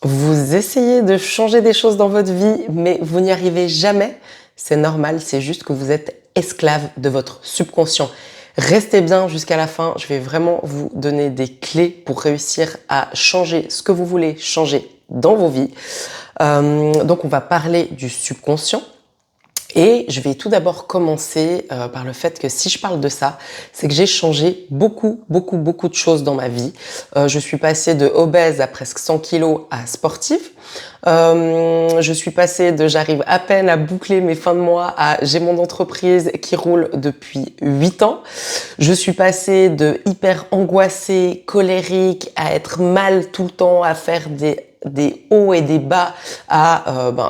Vous essayez de changer des choses dans votre vie, mais vous n'y arrivez jamais. C'est normal, c'est juste que vous êtes esclave de votre subconscient. Restez bien jusqu'à la fin, je vais vraiment vous donner des clés pour réussir à changer ce que vous voulez changer dans vos vies. Donc on va parler du subconscient. Et je vais tout d'abord commencer par le fait que si je parle de ça, c'est que j'ai changé beaucoup de choses dans ma vie. Je suis passée de obèse à presque 100 kilos à sportive. Je suis passée de j'arrive à peine à boucler mes fins de mois à j'ai mon entreprise qui roule depuis 8 ans. Je suis passée de hyper angoissée, colérique, à être mal tout le temps, à faire des hauts et des bas à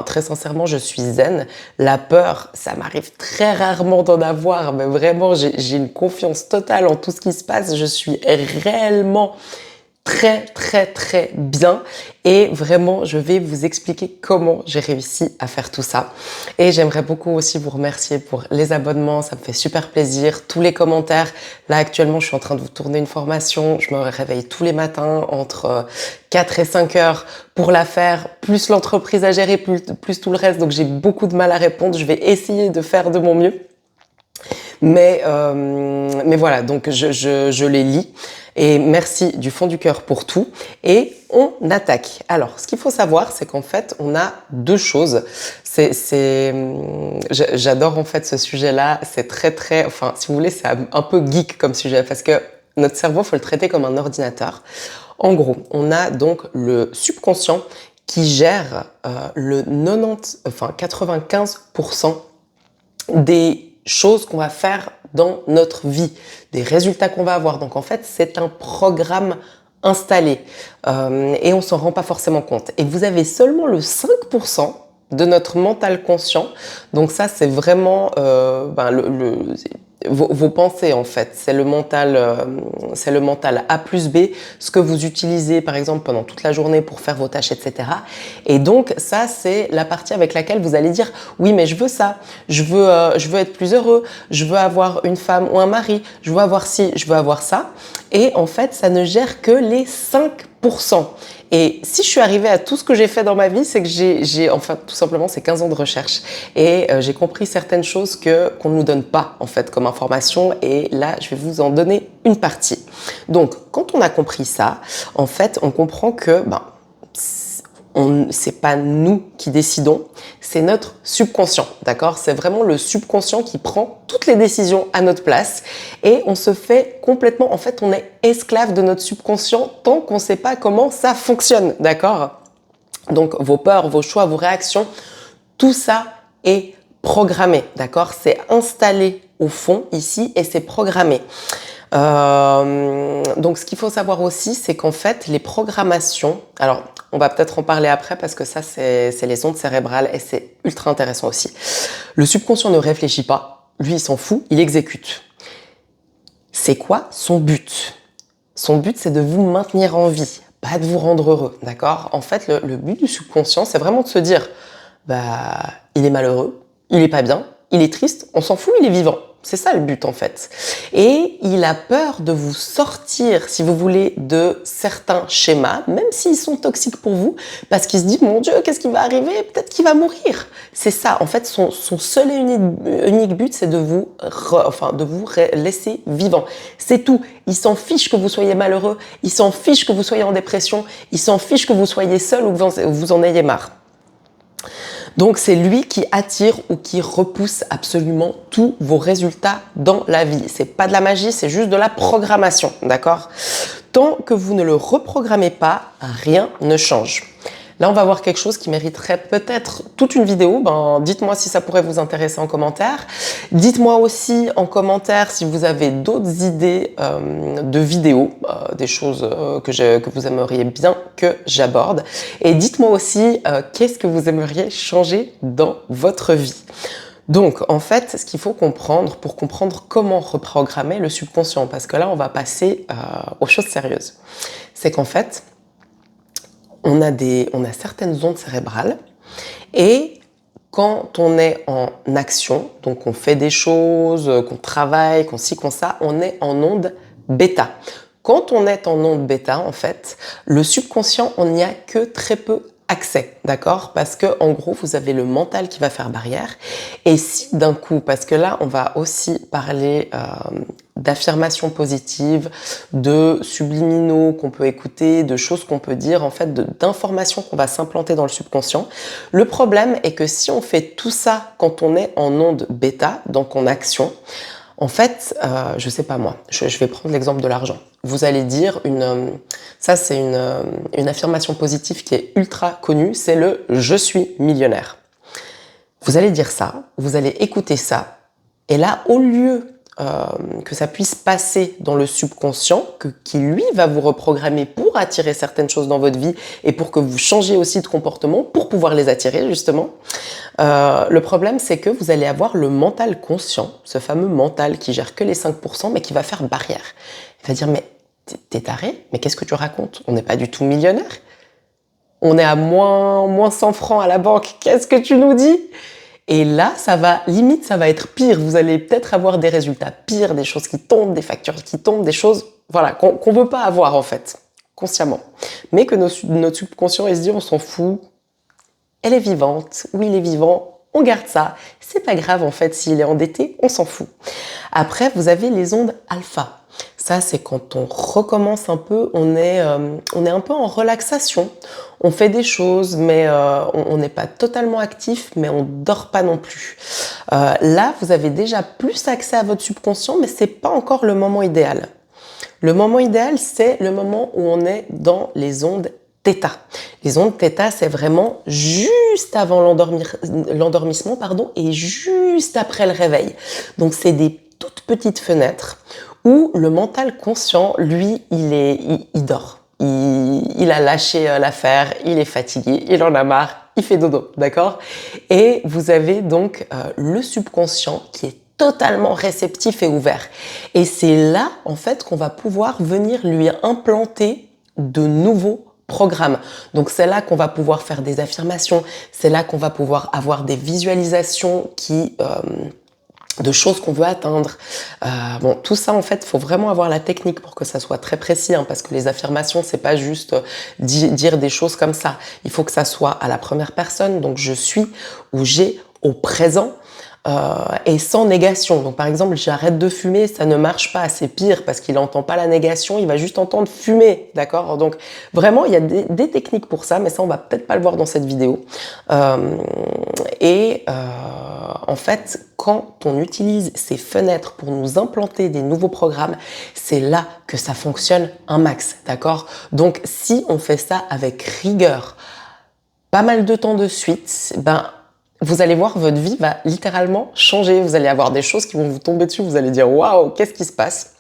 très sincèrement je suis zen. La peur, ça m'arrive très rarement d'en avoir, mais vraiment j'ai une confiance totale en tout ce qui se passe. Je suis réellement très bien et vraiment je vais vous expliquer comment j'ai réussi à faire tout ça. Et j'aimerais beaucoup aussi vous remercier pour les abonnements, ça me fait super plaisir, tous les commentaires. Là actuellement je suis en train de vous tourner une formation, je me réveille tous les matins entre 4 et 5 heures pour la faire, plus l'entreprise à gérer, plus tout le reste, donc j'ai beaucoup de mal à répondre. Je vais essayer de faire de mon mieux. Mais voilà, donc je les lis et merci du fond du cœur pour tout. Et on attaque. Alors, ce qu'il faut savoir, c'est qu'en fait, on a deux choses. J'adore en fait ce sujet-là. C'est enfin, si vous voulez, c'est un peu geek comme sujet parce que notre cerveau, faut le traiter comme un ordinateur. En gros, on a donc le subconscient qui gère le 95% des choses qu'on va faire dans notre vie, des résultats qu'on va avoir. Donc en fait, c'est un programme installé et on s'en rend pas forcément compte. Et vous avez seulement le 5% de notre mental conscient. Donc ça, c'est vraiment vos pensées en fait. C'est le mental A plus B, ce que vous utilisez par exemple pendant toute la journée pour faire vos tâches, etc. Et donc ça, c'est la partie avec laquelle vous allez dire oui, mais je veux ça, je veux être plus heureux, je veux avoir une femme ou un mari, je veux avoir ci, je veux avoir ça. Et en fait, ça ne gère que les 5%. Et si je suis arrivée à tout ce que j'ai fait dans ma vie, c'est que enfin, tout simplement, c'est 15 ans de recherche. Et j'ai compris certaines choses qu'on ne nous donne pas, en fait, comme information. Et là, je vais vous en donner une partie. Donc, quand on a compris ça, en fait, on comprend que, c'est pas nous qui décidons, c'est notre subconscient, d'accord? C'est vraiment le subconscient qui prend toutes les décisions à notre place et on se fait complètement, en fait, on est esclave de notre subconscient tant qu'on sait pas comment ça fonctionne, d'accord? Donc, vos peurs, vos choix, vos réactions, tout ça est programmé, d'accord? C'est installé au fond ici et c'est programmé. Donc, ce qu'il faut savoir aussi, c'est qu'en fait, les programmations, alors, on va peut-être en parler après parce que ça, c'est les ondes cérébrales et c'est ultra intéressant aussi. Le subconscient ne réfléchit pas, lui, il s'en fout, il exécute. C'est quoi son but? Son but, c'est de vous maintenir en vie, pas de vous rendre heureux, d'accord? En fait, le but du subconscient, c'est vraiment de se dire, il est malheureux, il est pas bien, il est triste, on s'en fout, il est vivant. C'est ça le but en fait. Et il a peur de vous sortir, si vous voulez, de certains schémas, même s'ils sont toxiques pour vous, parce qu'il se dit, mon Dieu, qu'est-ce qui va arriver? Peut-être qu'il va mourir. C'est ça. En fait, son seul et unique but, c'est de vous laisser vivant. C'est tout. Il s'en fiche que vous soyez malheureux, il s'en fiche que vous soyez en dépression, il s'en fiche que vous soyez seul ou que vous en ayez marre. Donc c'est lui qui attire ou qui repousse absolument tous vos résultats dans la vie. C'est pas de la magie, c'est juste de la programmation, d'accord? Tant que vous ne le reprogrammez pas, rien ne change. Là, on va voir quelque chose qui mériterait peut-être toute une vidéo. Dites-moi si ça pourrait vous intéresser en commentaire. Dites-moi aussi en commentaire si vous avez d'autres idées de vidéos, des choses que vous aimeriez bien que j'aborde. Et dites-moi aussi qu'est-ce que vous aimeriez changer dans votre vie. Donc, en fait, ce qu'il faut comprendre pour comprendre comment reprogrammer le subconscient, parce que là, on va passer aux choses sérieuses, c'est qu'en fait, on a certaines ondes cérébrales et quand on est en action, donc on fait des choses, qu'on travaille, qu'on ci, qu'on ça, on est en onde bêta. quand on est en onde bêta, en fait, le subconscient, on n'y a que très peu accès, d'accord? Parce que en gros, vous avez le mental qui va faire barrière. Et si d'un coup, parce que là, on va aussi parler d'affirmations positives, de subliminaux qu'on peut écouter, de choses qu'on peut dire, en fait, d'informations qu'on va s'implanter dans le subconscient. Le problème est que si on fait tout ça quand on est en onde bêta, donc en action, en fait, je sais pas moi, je vais prendre l'exemple de l'argent. Vous allez dire ça c'est une affirmation positive qui est ultra connue, c'est le je suis millionnaire. Vous allez dire ça, vous allez écouter ça, et là, au lieu que ça puisse passer dans le subconscient, qui lui va vous reprogrammer pour attirer certaines choses dans votre vie et pour que vous changiez aussi de comportement pour pouvoir les attirer justement. Le problème, c'est que vous allez avoir le mental conscient, ce fameux mental qui gère que les 5%, mais qui va faire barrière. Il va dire, mais t'es taré? Mais qu'est-ce que tu racontes? On n'est pas du tout millionnaire. On est à moins 100 francs à la banque. Qu'est-ce que tu nous dis? Et là, ça va être pire. Vous allez peut-être avoir des résultats pires, des choses qui tombent, des factures qui tombent, des choses, voilà, qu'on veut pas avoir, en fait, consciemment. Mais que notre subconscient, il se dit, on s'en fout. Elle est vivante, oui, il est vivant, on garde ça. C'est pas grave, en fait, s'il est endetté, on s'en fout. Après, vous avez les ondes alpha. Ça, c'est quand on recommence un peu, on est un peu en relaxation. On fait des choses, mais on n'est pas totalement actif, mais on dort pas non plus. Là, vous avez déjà plus accès à votre subconscient, mais c'est pas encore le moment idéal. Le moment idéal, c'est le moment où on est dans les ondes Theta. Les ondes Theta, c'est vraiment juste avant l'endormissement, et juste après le réveil. Donc, c'est des toutes petites fenêtres où le mental conscient, lui, il dort. Il a lâché l'affaire, il est fatigué, il en a marre, il fait dodo, d'accord? Et vous avez donc le subconscient qui est totalement réceptif et ouvert. Et c'est là, en fait, qu'on va pouvoir venir lui implanter de nouveaux programmes. Donc c'est là qu'on va pouvoir faire des affirmations, c'est là qu'on va pouvoir avoir des visualisations de choses qu'on veut atteindre. Bon, tout ça, en fait, il faut vraiment avoir la technique pour que ça soit très précis, hein, parce que les affirmations, c'est pas juste dire des choses comme ça. Il faut que ça soit à la première personne, donc je suis ou j'ai au présent. Et sans négation. Donc par exemple, j'arrête de fumer, ça ne marche pas, c'est pire parce qu'il n'entend pas la négation, il va juste entendre fumer, d'accord? Donc vraiment, il y a des techniques pour ça, mais ça, on va peut-être pas le voir dans cette vidéo. En fait, quand on utilise ces fenêtres pour nous implanter des nouveaux programmes, c'est là que ça fonctionne un max, d'accord? Donc si on fait ça avec rigueur, pas mal de temps de suite, vous allez voir, votre vie va littéralement changer. Vous allez avoir des choses qui vont vous tomber dessus. Vous allez dire, waouh, qu'est-ce qui se passe?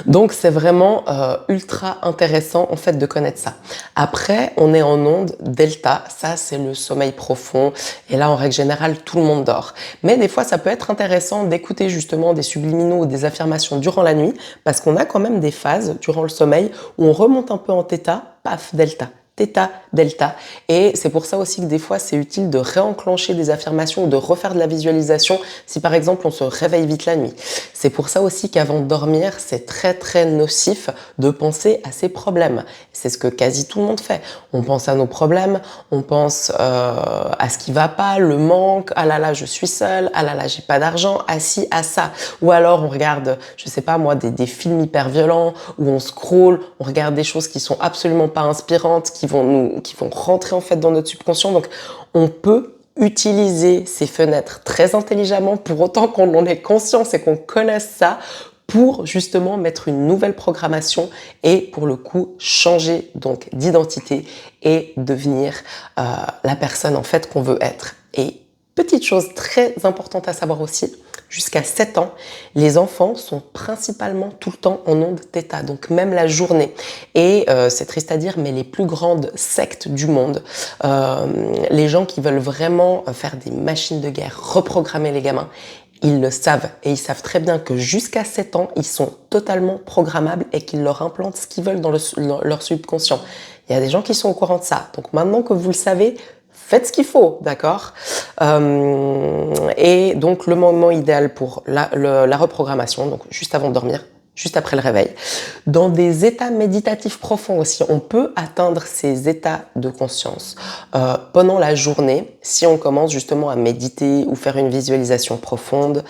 Donc, c'est vraiment ultra intéressant, en fait, de connaître ça. Après, on est en onde delta. Ça, c'est le sommeil profond. Et là, en règle générale, tout le monde dort. Mais des fois, ça peut être intéressant d'écouter justement des subliminaux ou des affirmations durant la nuit, parce qu'on a quand même des phases durant le sommeil où on remonte un peu en θ, paf, delta. Theta, delta. Et c'est pour ça aussi que des fois, c'est utile de réenclencher des affirmations ou de refaire de la visualisation si par exemple on se réveille vite la nuit. C'est pour ça aussi qu'avant de dormir, c'est très très nocif de penser à ses problèmes. C'est ce que quasi tout le monde fait. On pense à nos problèmes, on pense à ce qui va pas, le manque, ah là là, je suis seule, ah là là, j'ai pas d'argent, ah si, ah ça. Ou alors on regarde, je sais pas moi, des films hyper violents où on scrolle, on regarde des choses qui sont absolument pas inspirantes, qui vont rentrer en fait dans notre subconscient. Donc on peut utiliser ces fenêtres très intelligemment pour autant qu'on en ait conscience et qu'on connaisse ça pour justement mettre une nouvelle programmation et pour le coup changer donc d'identité et devenir la personne en fait qu'on veut être. Et petite chose très importante à savoir aussi, jusqu'à 7 ans, les enfants sont principalement tout le temps en onde θ, donc même la journée. Et c'est triste à dire, mais les plus grandes sectes du monde, les gens qui veulent vraiment faire des machines de guerre, reprogrammer les gamins, ils le savent et ils savent très bien que jusqu'à 7 ans, ils sont totalement programmables et qu'ils leur implantent ce qu'ils veulent dans leur subconscient. Il y a des gens qui sont au courant de ça. Donc maintenant que vous le savez, faites ce qu'il faut, d'accord? Et donc le moment idéal pour la reprogrammation, donc juste avant de dormir, juste après le réveil. Dans des états méditatifs profonds aussi, on peut atteindre ces états de conscience pendant la journée si on commence justement à méditer ou faire une visualisation profonde.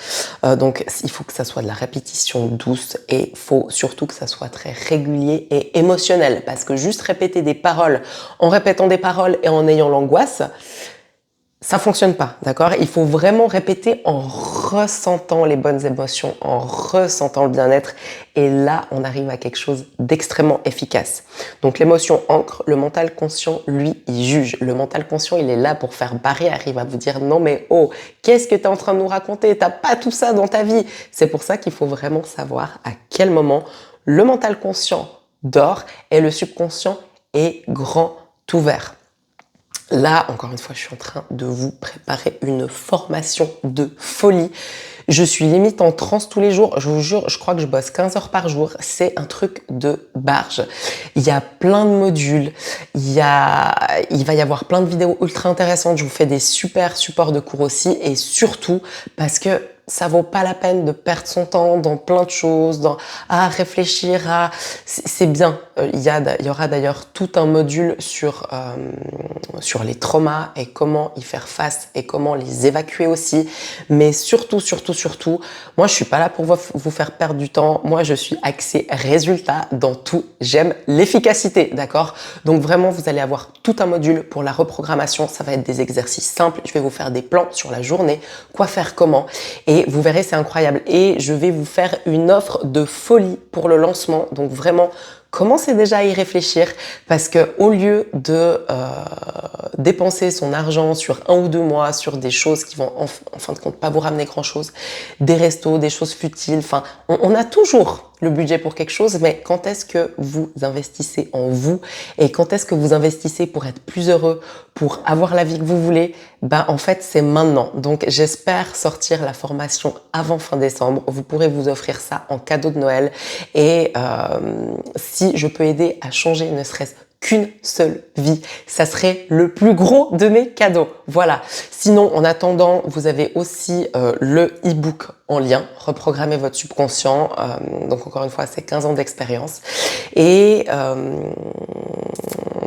Donc il faut que ça soit de la répétition douce et il faut surtout que ça soit très régulier et émotionnel, parce que juste répéter des paroles en répétant des paroles et en ayant l'angoisse, ça fonctionne pas, d'accord? Il faut vraiment répéter en ressentant les bonnes émotions, en ressentant le bien-être. Et là, on arrive à quelque chose d'extrêmement efficace. Donc l'émotion ancre, le mental conscient, lui, il juge. Le mental conscient, il est là pour faire barrière. Il va vous dire, non mais oh, qu'est-ce que tu es en train de nous raconter? T'as pas tout ça dans ta vie. C'est pour ça qu'il faut vraiment savoir à quel moment le mental conscient dort et le subconscient est grand ouvert. Là, encore une fois, je suis en train de vous préparer une formation de folie. Je suis limite en transe tous les jours. Je vous jure, je crois que je bosse 15 heures par jour. C'est un truc de barge. Il y a plein de modules. Il va y avoir plein de vidéos ultra intéressantes. Je vous fais des super supports de cours aussi. Et surtout, parce que ça vaut pas la peine de perdre son temps dans plein de choses, à réfléchir c'est bien. Il y aura d'ailleurs tout un module sur les traumas et comment y faire face et comment les évacuer aussi. Mais surtout, moi je suis pas là pour vous faire perdre du temps. Moi je suis axée résultat dans tout. J'aime l'efficacité, d'accord? Donc vraiment vous allez avoir tout un module pour la reprogrammation. Ça va être des exercices simples. Je vais vous faire des plans sur la journée, quoi faire, comment. Et vous verrez, c'est incroyable. Et je vais vous faire une offre de folie pour le lancement. Donc vraiment, commencez déjà à y réfléchir, parce que au lieu de dépenser son argent sur 1 ou 2 mois sur des choses qui vont en fin de compte pas vous ramener grand chose, des restos, des choses futiles, enfin on a toujours le budget pour quelque chose, mais quand est-ce que vous investissez en vous et quand est-ce que vous investissez pour être plus heureux, pour avoir la vie que vous voulez? Ben en fait c'est maintenant. Donc j'espère sortir la formation avant fin décembre. Vous pourrez vous offrir ça en cadeau de Noël et si je peux aider à changer ne serait-ce qu'une seule vie, ça serait le plus gros de mes cadeaux. Voilà. Sinon, en attendant, vous avez aussi le e-book en lien, reprogrammer votre subconscient. Donc encore une fois, c'est 15 ans d'expérience. Et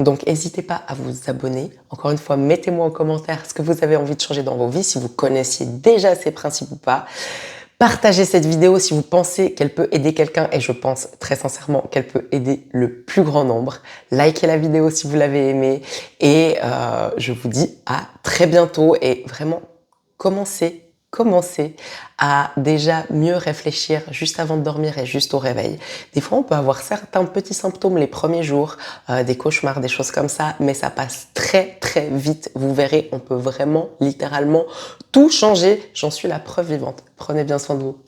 donc n'hésitez pas à vous abonner. Encore une fois, mettez-moi en commentaire ce que vous avez envie de changer dans vos vies, si vous connaissiez déjà ces principes ou pas. Partagez cette vidéo si vous pensez qu'elle peut aider quelqu'un, et je pense très sincèrement qu'elle peut aider le plus grand nombre. Likez la vidéo si vous l'avez aimée et je vous dis à très bientôt. Et vraiment, commencez à déjà mieux réfléchir juste avant de dormir et juste au réveil. Des fois, on peut avoir certains petits symptômes les premiers jours, des cauchemars, des choses comme ça, mais ça passe très très vite. Vous verrez, on peut vraiment littéralement tout changer. J'en suis la preuve vivante. Prenez bien soin de vous.